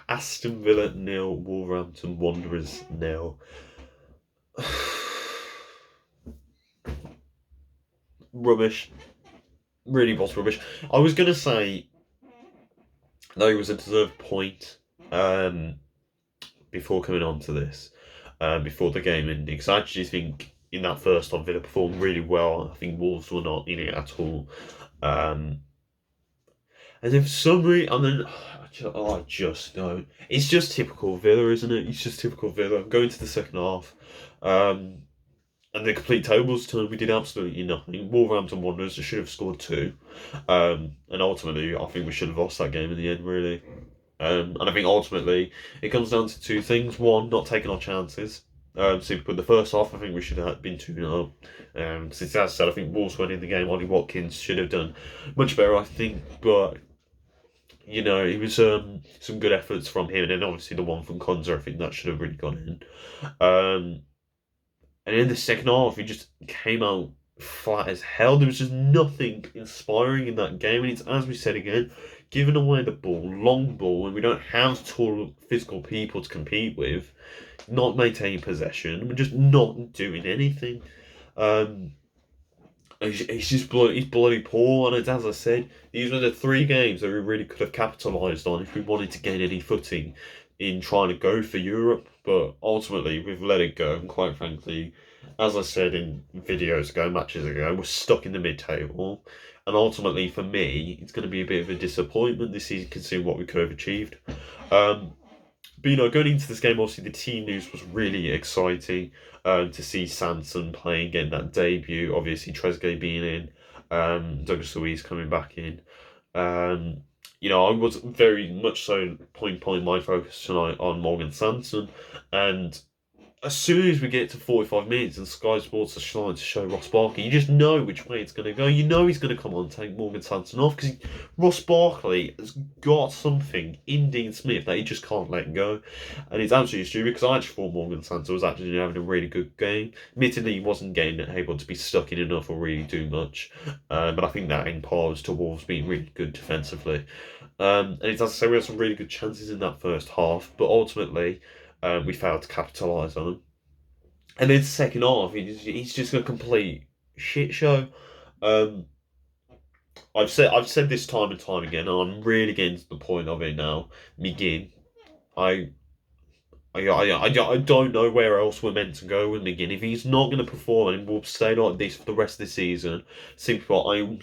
Aston Villa nil, Wolverhampton Wanderers nil. Rubbish. Really was rubbish. I was gonna say though it was a deserved point before coming on to this, before the game ended, because I actually think in that first half Villa performed really well. I think Wolves were not in it at all. Um, and then for some reason, and then I just don't. It's just typical Villa, isn't it? It's just typical Villa. Going to the second half, um, and the complete tables turned. We did absolutely nothing. Wolverhampton Wanderers should have scored two, and ultimately, I think we should have lost that game in the end. Really, and I think ultimately it comes down to two things. One, not taking our chances. So put the first half, I think we should have been 2-0. Since that said, I think Wolves winning the game. Ollie Watkins should have done much better, I think, but it was some good efforts from him, and then obviously the one from Konza, I think that should have really gone in. And in the second half, he just came out flat as hell. There was just nothing inspiring in that game, and it's as we said again, giving away the ball, long ball, and we don't have tall physical people to compete with, not maintaining possession, we're just not doing anything. Um, he's bloody poor, and as I said, these were the three games that we really could have capitalised on if we wanted to gain any footing in trying to go for Europe. But ultimately, we've let it go, and quite frankly, as I said in videos ago, matches ago, we're stuck in the mid-table. And ultimately, for me, it's going to be a bit of a disappointment this season, considering what we could have achieved. Um, but going into this game, obviously the team news was really exciting. To see Sanson playing, getting that debut. Obviously Trezeguet being in, Douglas Luiz coming back in. I was very much so point my focus tonight on Morgan Sanson, and as soon as we get to 45 minutes and Sky Sports are trying to show Ross Barkley, you just know which way it's going to go. You know he's going to come on and take Morgan Sanson off because Ross Barkley has got something in Dean Smith that he just can't let go. And it's absolutely stupid because I actually thought Morgan Sanson was actually having a really good game. Admittedly, he wasn't getting able to be stuck in enough or really do much. But I think that in part was to Wolves being really good defensively. And it's as I say, we had some really good chances in that first half, but ultimately we failed to capitalise on them. And then second half, he's just a complete shit show. Um, I've said this time and time again, and I'm really getting to the point of it now. McGinn, I I don't know where else we're meant to go with McGinn. If he's not going to perform and will stay like this for the rest of the season, simply I'm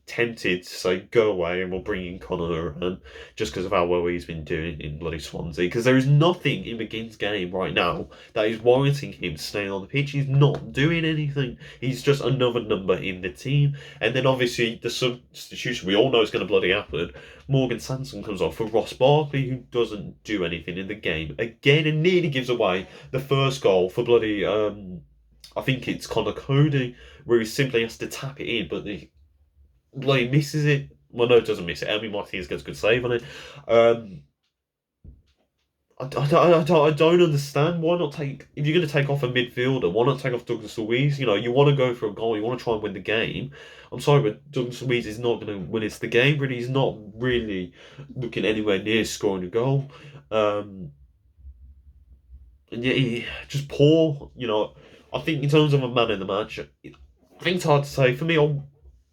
tempted to say go away and we'll bring in Connor and just because of how well he's been doing in bloody Swansea. Because there is nothing in McGinn's game right now that is warranting him staying on the pitch. He's not doing anything. He's just another number in the team. And then obviously the substitution we all know is going to bloody happen. Morgan Sanson comes off for Ross Barkley, who doesn't do anything in the game again, and nearly gives away the first goal for bloody. I think it's Connor Cody, where he simply has to tap it in, but he bloody misses it. Well, no, it doesn't miss it. Emi Martinez gets a good save on it. I don't understand. Why not take, if you're going to take off a midfielder, why not take off Douglas Luiz? You want to go for a goal, you want to try and win the game. I'm sorry, but Douglas Luiz is not going to win us the game, really. He's not really looking anywhere near scoring a goal. And yeah, just poor. I think in terms of a man in the match, I think it's hard to say. For me,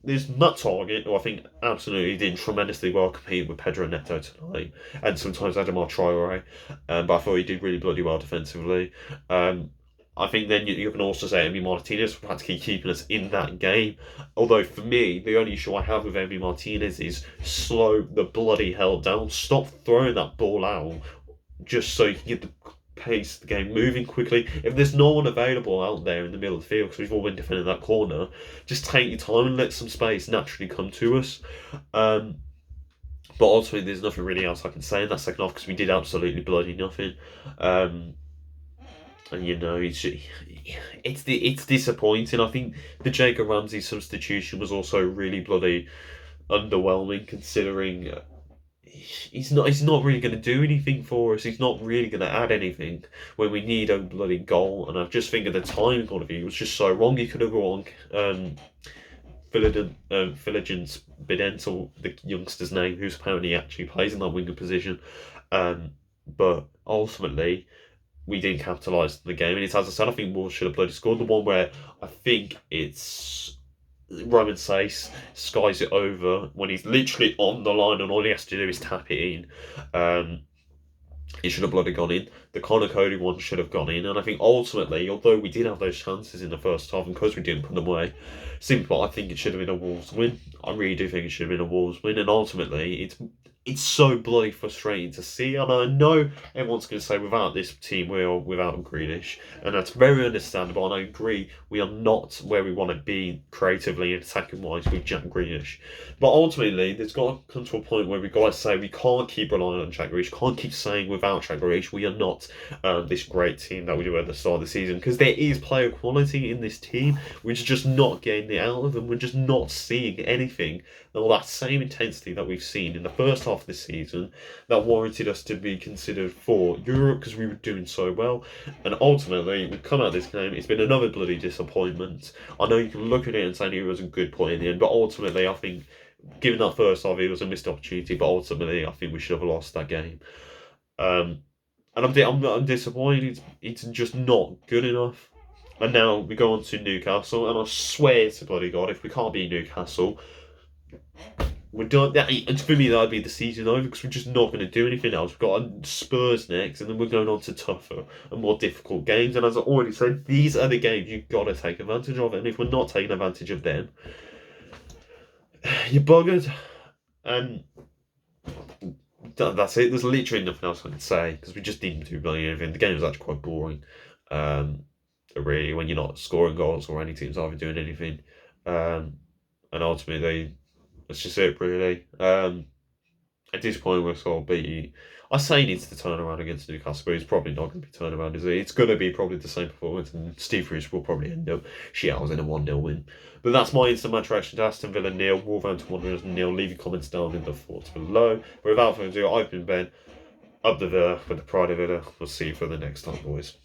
there's Matt Target, who I think absolutely did tremendously well competing with Pedro Neto tonight, and sometimes Adamar Traore, but I thought he did really bloody well defensively. I think then you can also say Emi Martinez for practically keeping us in that game. Although for me, the only issue I have with Emi Martinez is slow the bloody hell down. Stop throwing that ball out just so you can get the pace the game moving quickly. If there's no one available out there in the middle of the field, because we've all been defending that corner, just take your time and let some space naturally come to us. But ultimately, there's nothing really else I can say in that second half because we did absolutely bloody nothing. And it's disappointing. I think the Jacob Ramsey substitution was also really bloody underwhelming, considering he's not really going to do anything for us. He's not really going to add anything when we need a bloody goal. And I just think at the timing point of view, it was just so wrong. He could have gone Philogene Bidental, the youngster's name, who's apparently actually plays in that winger position. but ultimately we didn't capitalise on the game. And it's, as I said, I think Wolves should have bloody scored. The one where I think it's Roman Sace skies it over when he's literally on the line and all he has to do is tap it in. It should have bloody gone in. The Connor Cody one should have gone in. And I think ultimately, although we did have those chances in the first half, and because we didn't put them away, simply I think it should have been a Wolves win. I really do think it should have been a Wolves win. And ultimately, it's so bloody frustrating to see. And I know everyone's going to say without this team we are without Grealish, and that's very understandable. And I agree, we are not where we want to be creatively and attacking wise with Jack Grealish. But ultimately, there's got to come to a point where we've got to say we can't keep relying on Jack Grealish. Can't keep saying without Jack Grealish we are not this great team that we were at the start of the season, because there is player quality in this team. We're just not getting it out of them. We're just not seeing anything. All that same intensity that we've seen in the first half of the season that warranted us to be considered for Europe because we were doing so well. And ultimately, we've come out of this game. It's been another bloody disappointment. I know you can look at it and say it was a good point in the end, but ultimately, I think given that first half, it was a missed opportunity. But ultimately, I think we should have lost that game. And I'm disappointed. It's just not good enough. And now we go on to Newcastle, and I swear to bloody God, if we can't beat Newcastle, we're done. For me, that'd be the season over because we're just not going to do anything else. We've got Spurs next, and then we're going on to tougher and more difficult games. And as I already said, these are the games you've got to take advantage of. And if we're not taking advantage of them, you're buggered. And that's it. There's literally nothing else I can say because we just didn't do bloody anything. The game was actually quite boring. Really, when you're not scoring goals or any teams aren't doing anything. And ultimately, that's just it, really. At this point, we're sort of beat. I say he needs to turn around against Newcastle, but he's probably not going to be turned around, is he? It's going to be probably the same performance, and Steve Bruce will probably end up shithouse in a 1-0 win. But that's my instant match reaction to Aston Villa 0, Wolverhampton Wanderers 0. Leave your comments down in the thoughts below. But without further ado, I've been Ben, up the Villa with the pride of Villa. We'll see you for the next time, boys.